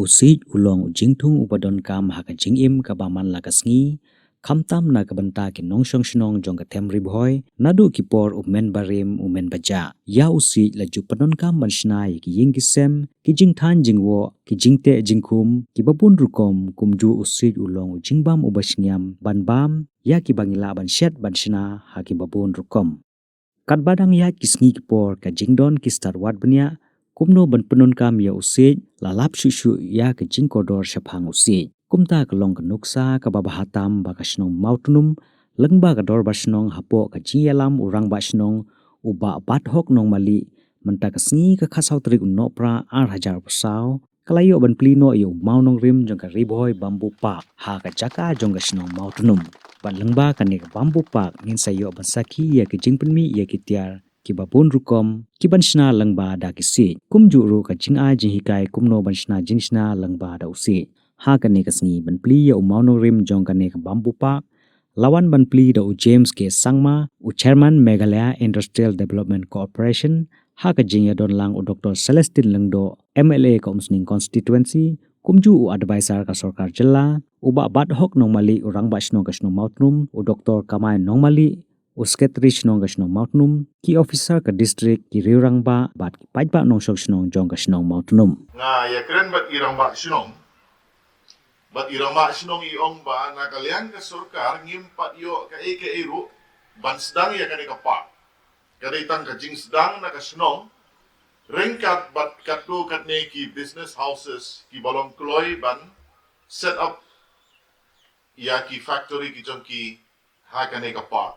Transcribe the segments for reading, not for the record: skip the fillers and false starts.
usit ulong ujingthung upadon kam haka jingim kabaman lakasngi khamtam na kabanta ki nongshong shnong jong ka them Ri Bhoi nadu ki por umen barim umen baja ya usi la ju padon kam banshna ki ying ki sem ki jingthan jingwo ki jingte jingkhum ki babun rukom kumju usit ulong ujingbam ubashniam banbam ya ki bangila banshet banshna ha ki babun rukom katbadang ya kisngi ki por ka jingdon ki starwat bnya kumno ban penun kam ya usit lalap shushu ya ke jing kodor shaphang usit kumta ka long ka nuksa ka babahatam ba ka shnong Mawtnum lengba ka dor ba shnong hapo ka jinyalam urang ba shnong uba bat hok nong mali menta ka sngi ka khasau trik unno pra 8,000 pasau kalayo ban plino yo maunong rim jong ka Ri Bhoi Bamboo Park ha ka jaka jong ka shnong Mawtnum ban lengba ka ne ka Bamboo Park ngin sayo ban saki ya ke jing pynmih ya ke tiar ki babun rukom ki banshna lengba da ki siej kumju ru ka jinga jihikai kumno banshna jingshna lengba da usi ha ka ne ka sngi ban pli ya umauno rim jong ka ne ka Bamboo Park lawan ban pli da u James ke sangma u chairman Meghalaya Industrial Development Corporation ha ka jingya don lang u Dr. Celestine Lengdo MLA ka umsning constituency kumju u advisor ka sarkar jilla u ba bat hok nongmali urang ba shnong ka shnong Mawtnum u Dr. Kamai nongmali Usketri shnong ka shnong Mawtnum ki officer ka district ki riurang ba bat ki pajba nong shok shnong jong ka shnong Mawtnum nga ya keren bat irang ba shnong iong ba na kalian ka surkar ngimpat yo ka ru ban sdang ya kani ka pa kadaitan ka jing sdang na ka shnong ringkat bat katu katne ki business houses ki balong kloy ban set up ya ki factory ki jong ki ha kani ka pa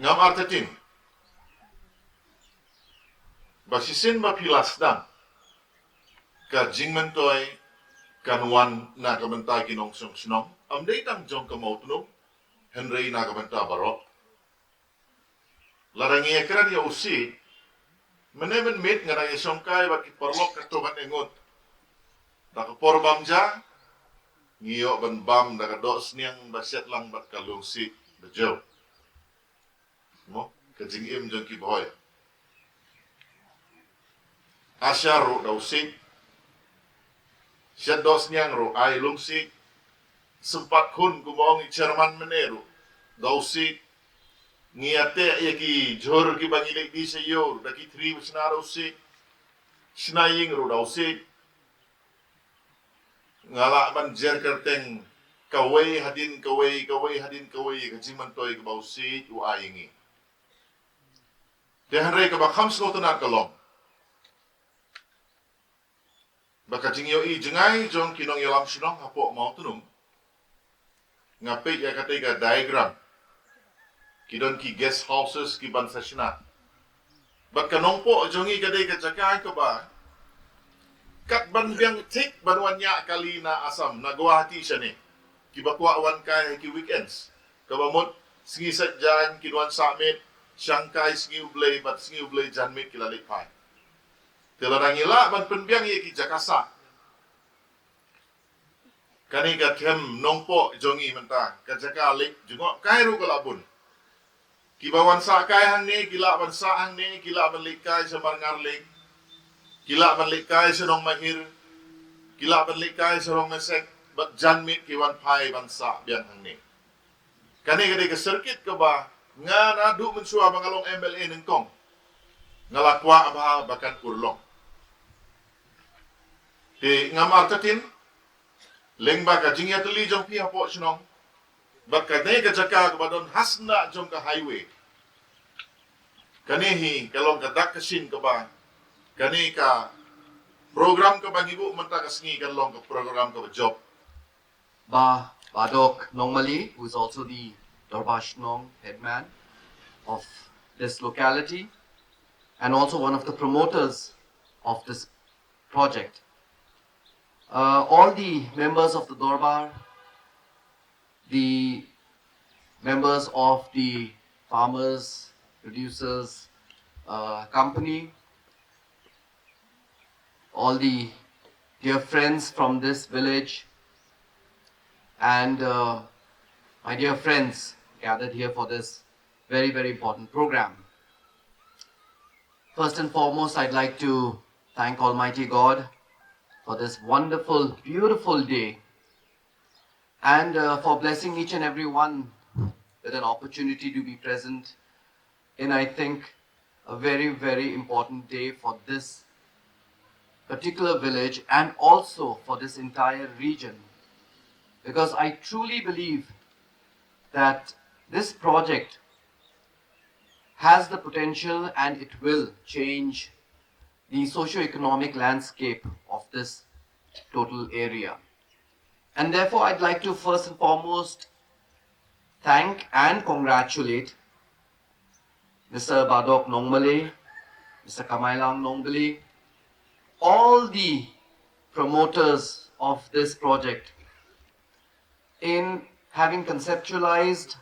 ngam artatin basisin ba pilas dan ka jingmentoy kanwan na kabanta ginong shnong amday tang jong ka Mawtnum Henry na kabanta barok larangi ekran ya usi menemen mit ngarang isongkay bat kiparlok katuban engot nakapor bamja ngiyo ban bam nakados niyang baset lang bat kalungsi bejo mo kajing im jong ki Bhoi asya ro daw si siya dos niyang ro ay lungsi sempat kun kumong chairman menero daw si ngiyate ya ki jor ki bangilik di sayo daki 3 shna ro si shnaying ro daw si ngala ban jer kerteng kaway hadin kaway kajing mantoy ka bausi u ayingi Dehan rey ka bakham slotanat kalong. Baka jingyo I jengay jong kinong yalam shnong hapo Mawtnum. Ngapit ya katay ka diagram. Kidon ki guest houses ki bansa shna. Baka nong po jongi kaday ka jakay ka ba. Kat ban biang tik banwan niya kali na asam. Nagwahati siya ni. Kibakwawan kay ki weekends. Kabamot singisat dyan kinuan samit. Shanghai singi ublay bat singi ublay janmit kilalik pai. Telarang ila ban penbiang ye ki jakasa. Kani ka kem nongpo jongi menta ka jakalik jungok kai ru kalabun. Kibawan sa kai hang ni kila ban sa hang ni kila ban likai sa marngarlik. Kila ban likai sa nong mahir. Kila ban likai sa nong mesek bat janmit kiwan pai ban sa biang hang ni. Kani ka circuit ka ba nga nadu mensua bangalong MLA nengkong ngalakwa abha bakan kurlong ti ngamar tatin lengba ka jingya tuli jong pi hapo shnong baka ne ka jaka ka badon hasna jong ka highway kanehi kalong ka dakasin ka ba kani ka program ka bangibu menta ka sngi kalong ka program ka job ba Badok Nongmali, who is also the Dorba Shnong headman of this locality and also one of the promoters of this project. All the members of the Dorbar, the members of the farmers, producers company, all the dear friends from this village and my dear friends gathered here for this very, very important program. First and foremost, I'd like to thank Almighty God for this wonderful, beautiful day, and for blessing each and every one with an opportunity to be present in, I think, a very, very important day for this particular village and also for this entire region. Because I truly believe that this project has the potential and it will change the socio-economic landscape of this total area. And therefore, I'd like to first and foremost thank and congratulate Mr. Badok Nongmale, Mr. Kamailang Nongbale, all the promoters of this project in having conceptualized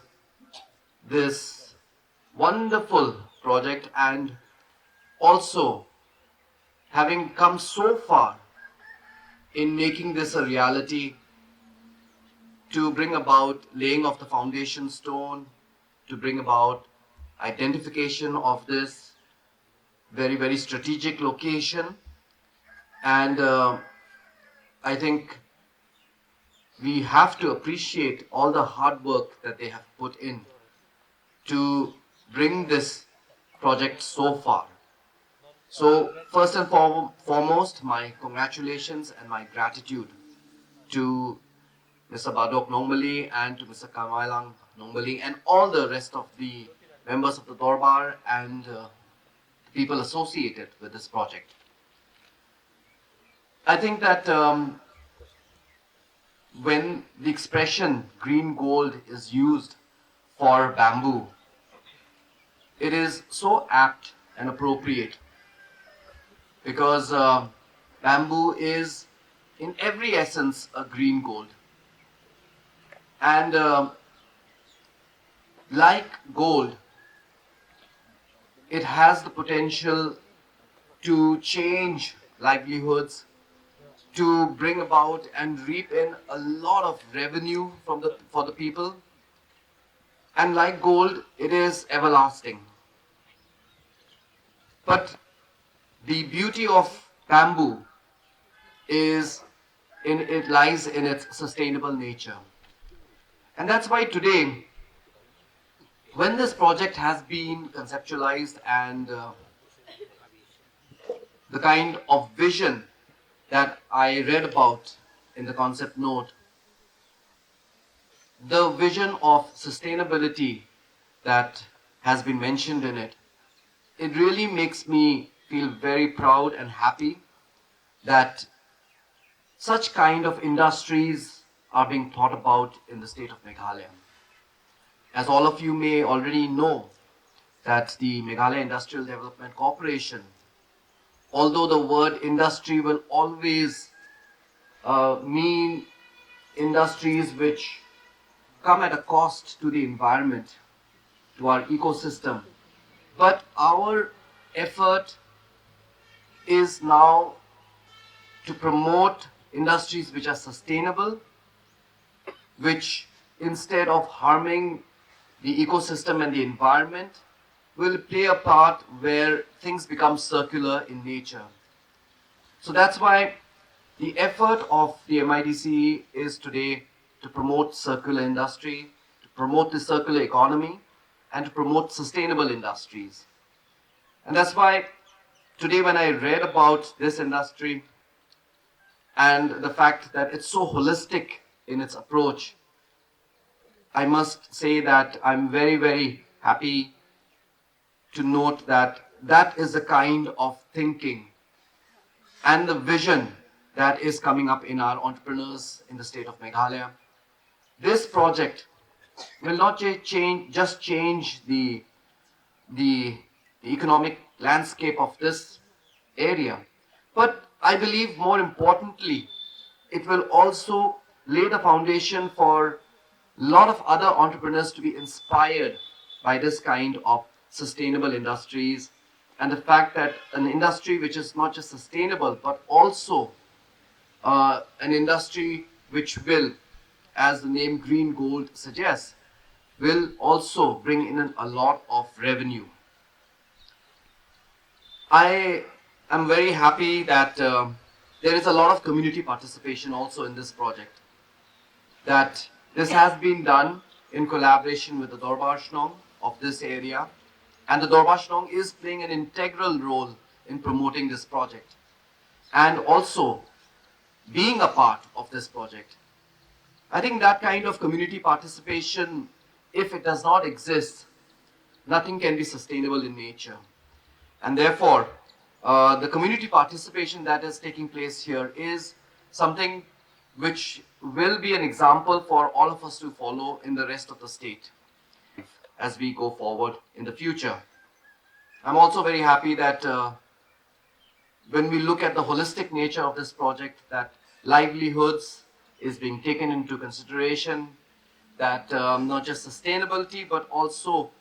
this wonderful project and also having come so far in making this a reality, to bring about laying of the foundation stone, to bring about identification of this very, very strategic location. And I think we have to appreciate all the hard work that they have put in to bring this project so far. So first and foremost, my congratulations and my gratitude to Mr. Badok Nongmale and to Mr. Kamailang Nongbale and all the rest of the members of the Dorbar and people associated with this project. I think that when the expression green gold is used for bamboo, it is so apt and appropriate because bamboo is in every essence a green gold. And like gold, it has the potential to change livelihoods, to bring about and reap in a lot of revenue for the people. And like gold, it is everlasting. But the beauty of bamboo lies in its sustainable nature. And that's why today, when this project has been conceptualized and the kind of vision that I read about in the concept note, the vision of sustainability that has been mentioned in it, it really makes me feel very proud and happy that such kind of industries are being thought about in the state of Meghalaya. As all of you may already know, that the Meghalaya Industrial Development Corporation, although the word industry will always mean industries which come at a cost to the environment, to our ecosystem, but our effort is now to promote industries which are sustainable, which instead of harming the ecosystem and the environment, will play a part where things become circular in nature. So that's why the effort of the MIDC is today to promote circular industry, to promote the circular economy, and to promote sustainable industries. And that's why today when I read about this industry and the fact that it's so holistic in its approach, I must say that I'm very, very happy to note that that is the kind of thinking and the vision that is coming up in our entrepreneurs in the state of Meghalaya. This project will not just change the economic landscape of this area, but I believe more importantly, it will also lay the foundation for a lot of other entrepreneurs to be inspired by this kind of sustainable industries, and the fact that an industry which is not just sustainable but also an industry which will, as the name green gold suggests, will also bring in a lot of revenue. I am very happy that there is a lot of community participation also in this project. That this has been done in collaboration with the Dorbar Shnong of this area, and the Dorbar Shnong is playing an integral role in promoting this project and also being a part of this project. I think that kind of community participation, if it does not exist, nothing can be sustainable in nature. And therefore, the community participation that is taking place here is something which will be an example for all of us to follow in the rest of the state as we go forward in the future. I'm also very happy that when we look at the holistic nature of this project, that livelihoods is being taken into consideration, that not just sustainability but also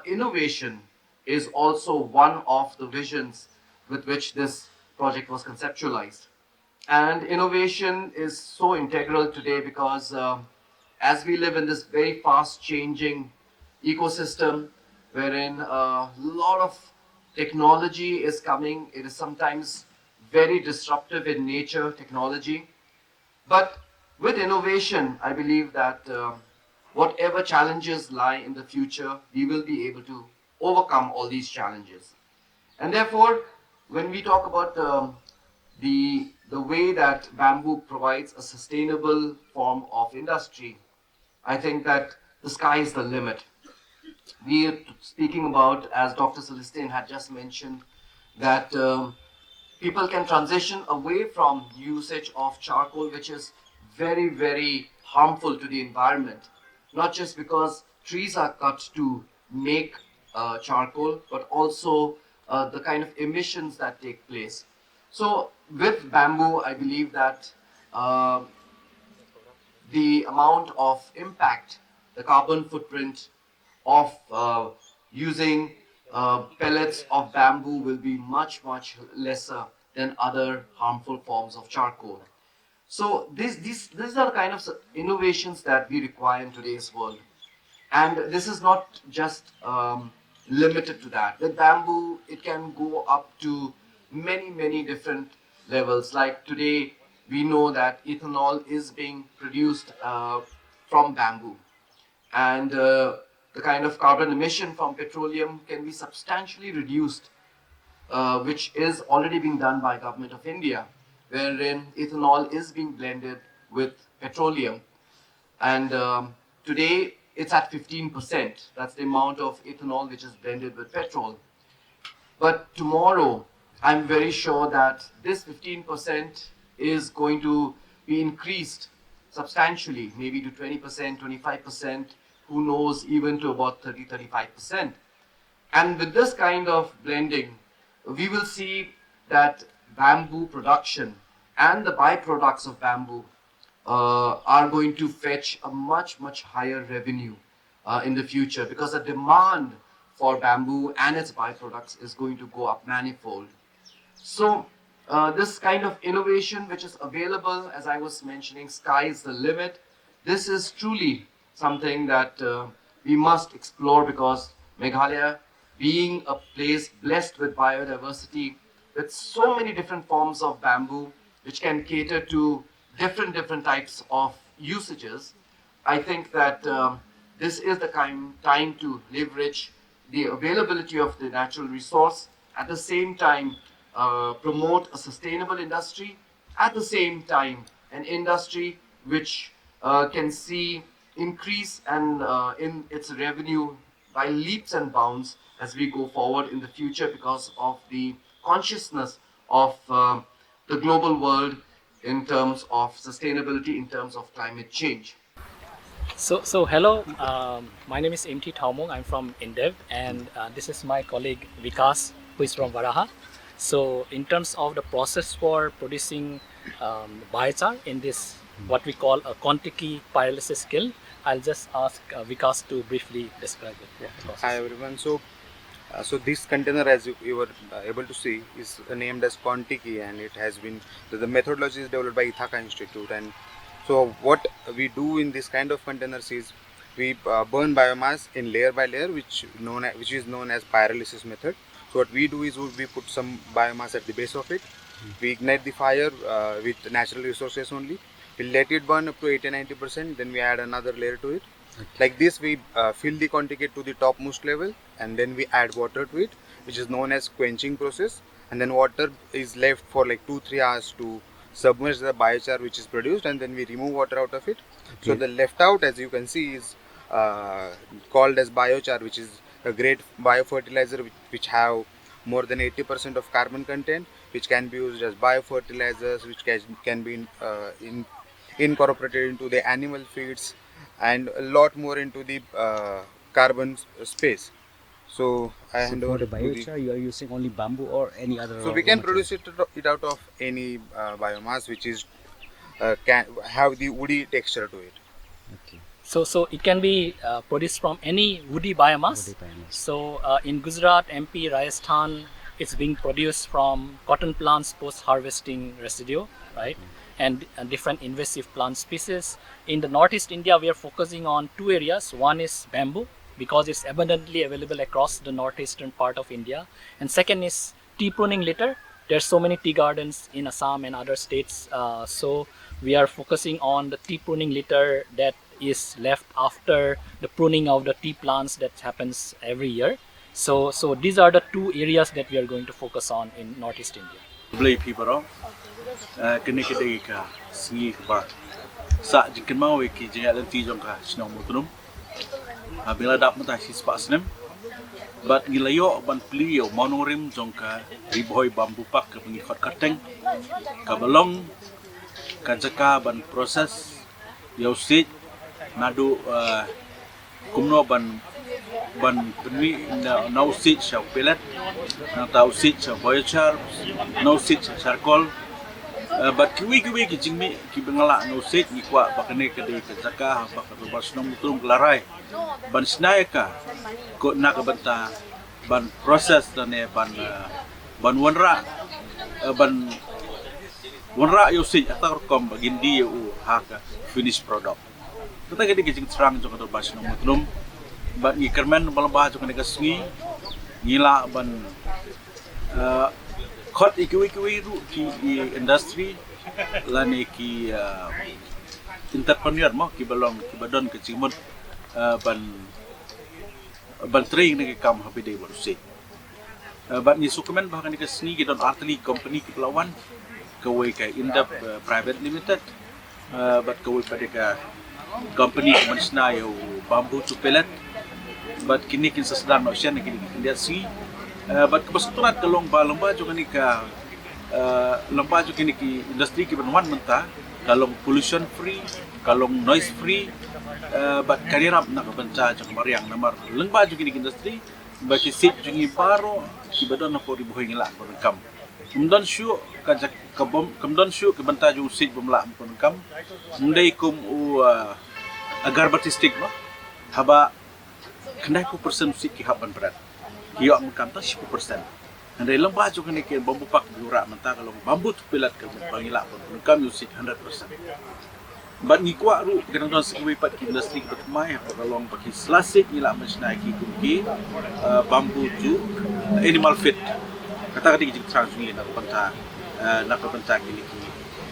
innovation is also one of the visions with which this project was conceptualized. And innovation is so integral today because as we live in this very fast changing ecosystem wherein a lot of technology is coming, it is sometimes very disruptive in nature, technology. But with innovation, I believe that whatever challenges lie in the future, we will be able to overcome all these challenges. And therefore, when we talk about the way that bamboo provides a sustainable form of industry, I think that the sky is the limit. We are speaking about, as Dr. Celestine had just mentioned, that people can transition away from usage of charcoal, which is very, very harmful to the environment. Not just because trees are cut to make charcoal, but also the kind of emissions that take place. So with bamboo, I believe that the amount of impact, the carbon footprint of using pellets of bamboo will be much, much lesser than other harmful forms of charcoal. So these are the kind of innovations that we require in today's world. And this is not just limited to that. With bamboo, it can go up to many, many different levels. Like today, we know that ethanol is being produced from bamboo. And the kind of carbon emission from petroleum can be substantially reduced, which is already being done by Government of India, wherein ethanol is being blended with petroleum. And today it's at 15%. That's the amount of ethanol which is blended with petrol. But tomorrow, I'm very sure that this 15% is going to be increased substantially, maybe to 20%, 25%, who knows, even to about 30-35%. And with this kind of blending, we will see that bamboo production and the byproducts of bamboo are going to fetch a much, much higher revenue in the future, because the demand for bamboo and its byproducts is going to go up manifold. So this kind of innovation which is available, as I was mentioning, sky is the limit. This is truly something that we must explore, because Meghalaya, being a place blessed with biodiversity, with so many different forms of bamboo which can cater to different types of usages, I think that this is the time to leverage the availability of the natural resource, at the same time promote a sustainable industry, at the same time an industry which can see increase and in its revenue by leaps and bounds as we go forward in the future, because of the consciousness of the global world in terms of sustainability, in terms of climate change. So hello, my name is MT Thaumong. I'm from Indev, and this is my colleague Vikas, who is from Varaha. So in terms of the process for producing biochar in this what we call a Kontiki pyrolysis kiln, I'll just ask Vikas to briefly describe it. Yeah, Hi everyone. So this container, as you were able to see, is named as Kontiki, and it has been the methodology is developed by Ithaka Institute. And so what we do in this kind of containers is we burn biomass in layer by layer, which is known as pyrolysis method. So what we do is we put some biomass at the base of it, We ignite the fire with natural resources only. We let it burn up to 80-90%. Then we add another layer to it. Like this, we fill the conticate to the topmost level, and then we add water to it, which is known as quenching process. And then water is left for like 2-3 hours to submerge the biochar which is produced, and then we remove water out of it. So the left out, as you can see, is called as biochar, which is a great biofertilizer which have more than 80% of carbon content, which can be used as biofertilizers, which can be incorporated into the animal feeds, and a lot more into the carbon space. So I So hand for over the to the. biochar, you are using only bamboo or any other? So we can produce it out of any biomass which is can have the woody texture to it. Okay. So it can be produced from any woody biomass. Woody biomass. So in Gujarat, MP, Rajasthan, it's being produced from cotton plants post-harvesting residue, right? And different invasive plant species. In the Northeast India, we are focusing on two areas. One is bamboo, because it's abundantly available across the northeastern part of India. And second is tea pruning litter. There's so many tea gardens in Assam and other states. So we are focusing on the tea pruning litter that is left after the pruning of the tea plants that happens every year. So these are the two areas that we are going to focus on in Northeast India. Blay people, kini kedai ka singi ba sa jingkan mau ki jaya lenti jong ka shnong Mawtnum bila dap mata si spasnem bat gilayo ban plio monorim jong ka Ri Bhoi Bamboo Park ka pengikot kateng ka balong ka jaka ban proses yau siej nadu kumno ban pynmih na siej sa pelet na tau siej sa biochar na siej sa charcoal bat kiwi ki jingmi ki bengala no siej ni kwa bakane kedai ka jaka bakar shnong Mawtnum kelarai ban shna ka ko na ka banta ban proses dan ban wanra yo siej atar kom bagindi yo haka finished product kita kedai ki jing terang jong ka shnong Mawtnum ban ngi kermen balamba jong ka sungi ngila ban khot ikiwi ru ki industry lani ki entrepreneur mo ki balong ki badon ke cimut ban train ni kam happy day baru se ban ni sukumen bahkan ke sni ki don artli company ki pelawan kawai ka indap private limited bat kawai pada ka company ki mansna yo bamboo to pellet bat kini kin sedang no sian kini dia si bat kebetulan kalong lomba juga ni ka lomba juga ni ki industri ki benwan menta kalong pollution free kalong noise free bat karirap nak benca jong mariang namar lengba juga ni industri baki sit jungi paro ki badon ko Ri Bhoi ngila ko kam kumdon syu ka kabom kumdon syu ke benta jung sit bomla ko kam ndai kum agar batistik no haba kendai ko persen sit ki haban berat iyo ang kanta 10%. Andai lembah juga ni ke bambu pak diurak mentah kalau bambu tu pelat ke bangila pun kami usik 100%. Bat ni kuat ru kadang-kadang sekali pat ki industri ke mai kalau pakai selasik ila masna ki kumki bambu tu animal feed. Kata kata ki trang sungi nak penta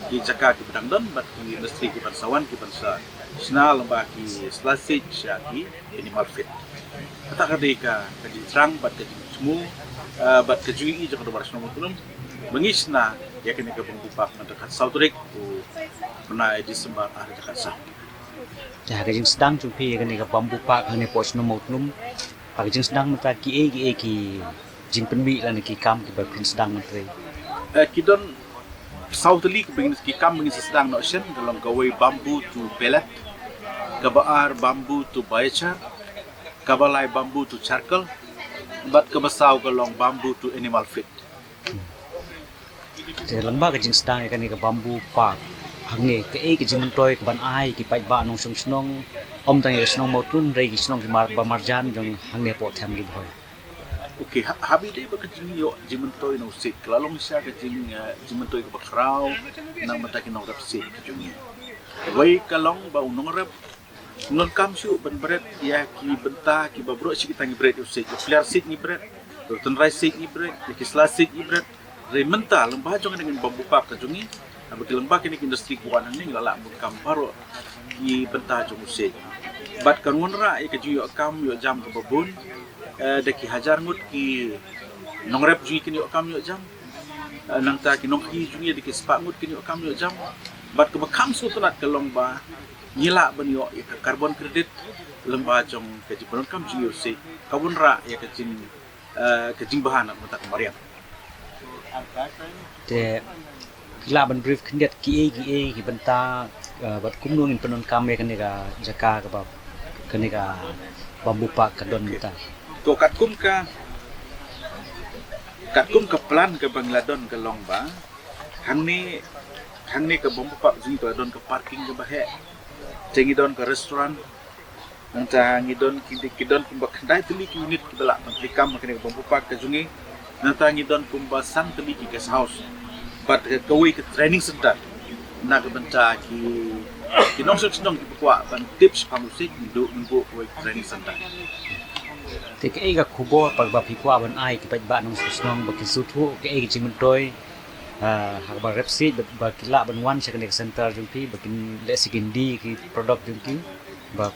ki jaka ki pedang don bat ki industri ki pansawan ki pansa shna lembah ki selasik ki animal feed. Kata kadika kaji terang bat kaji semua bat kaji jang do barsno Mawtnum mengisna ya kini ke Bamboo Park dekat Southrick ku pernah Desember hari dekat sah. Dah kajing sedang jumpi kan ke Bamboo Park ni Shnong Mawtnum. Kajing sedang mata ki jing pynmih lan ki kam ki berpin sedang menteri. Kidon Southrick begin ki kam begin sedang no ocean dalam kawai bambu tu pellet kabaar bambu tu biochar kabalai bambu to charcoal, bat kabasau kalong bambu to animal feed. Jadi lembah kajing sedang kan ke Bamboo Park. Hangi ke kajing mentoy ke ban ai ki pai ba nong shnong om tang Shnong Mawtnum rei ki shnong ki marjan jong hangi po tham Ri Bhoi. Okay, habi deh bakajing yo jimentoy no sit kalalong siya kajing jimentoy ke bakrau nang matakin no rap sit kajing. Wai kalong ba unong rap non kam syu ban bread ya ki benta ki babro si kita ngi bread usik flair sit ni bread rotten rice sit ni bread ki slasik ni bread Ri menta lembah jong dengan bambu park kajungi. Bagi lembah kini industri kuan ni lalak bukam baru i benta jong siej. Bat kanun ra i kaju yo kam yo jam ke babun. Deki hajar ngut ki nongrep jui kini yo kam yo jam. Nang ta ki nong ki jungi deki spak ngut kini yo kam yo jam. Bat ke bakam su tunat ke lomba nyila ban yo ke karbon kredit lembah jong kaji penon kam jui yo siej. Kawun ra ya kajing bahan nak mata kemarian. Te kila ban brief kendiat ki benta bat kumnung in penon kame kanega jaka ka kanega bambu park kadon kita. Ko katkum ka plan ke Bangladon ke Longba hang ni ke bambu park jing to don ke parking ke bahe cengi don ke restoran nanta ngidon kidon kumbak dai tuli ki unit ki bala kam ke bambu park ke jungi nanta ngidon kumba sang tuli ki guest house but kawai ke training center na ke benta ki nong shnong ki kwa ban tips pamusik do ngbo kawai training center. Te ke ga kubo pag ba pikwa ban ai ki ba nong shnong ba ki suthu ke jing mentoi ha ba repsi ba kila ban wan sa connect center jumpi ba kin le sikindi ki product jumpi ba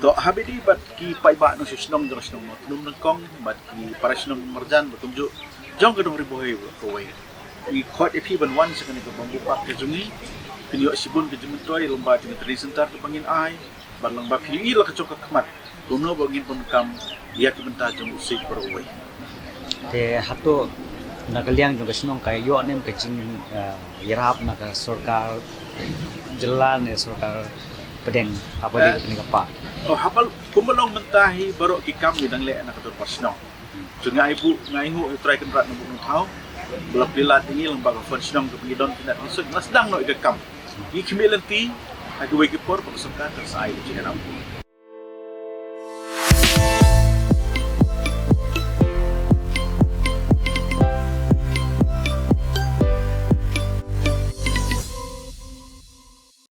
to habidi bat ki pai ba no shnong jong shnong Mawtnum nang kong bat ki para shnong marjan batumju jong ke dong Ri Bhoi kawai i khot epi ban wan sa connect bambu park ke jungi pinyo sibun ke jumtoi lomba jing training center ke bangin ai ban lomba pili la ke chok khamat kuno bangin pun kam dia ki benta jong usik beroi. Te hato nagaliang jong shnong kay yo nem ke jing yarap na ka sarkar jalan ya sarkar pedeng apa di ni pa. Oh hafal kumalong mentahi baru ki kam bidang le anak katur pasno. Junga ibu ngaihu try kan rat nubuk thau. Belak dilat ini lembaga pasno ke pengidon tidak masuk nasdang no ikam. I kimilanti aku weki por paksangka tersai di Cikarang.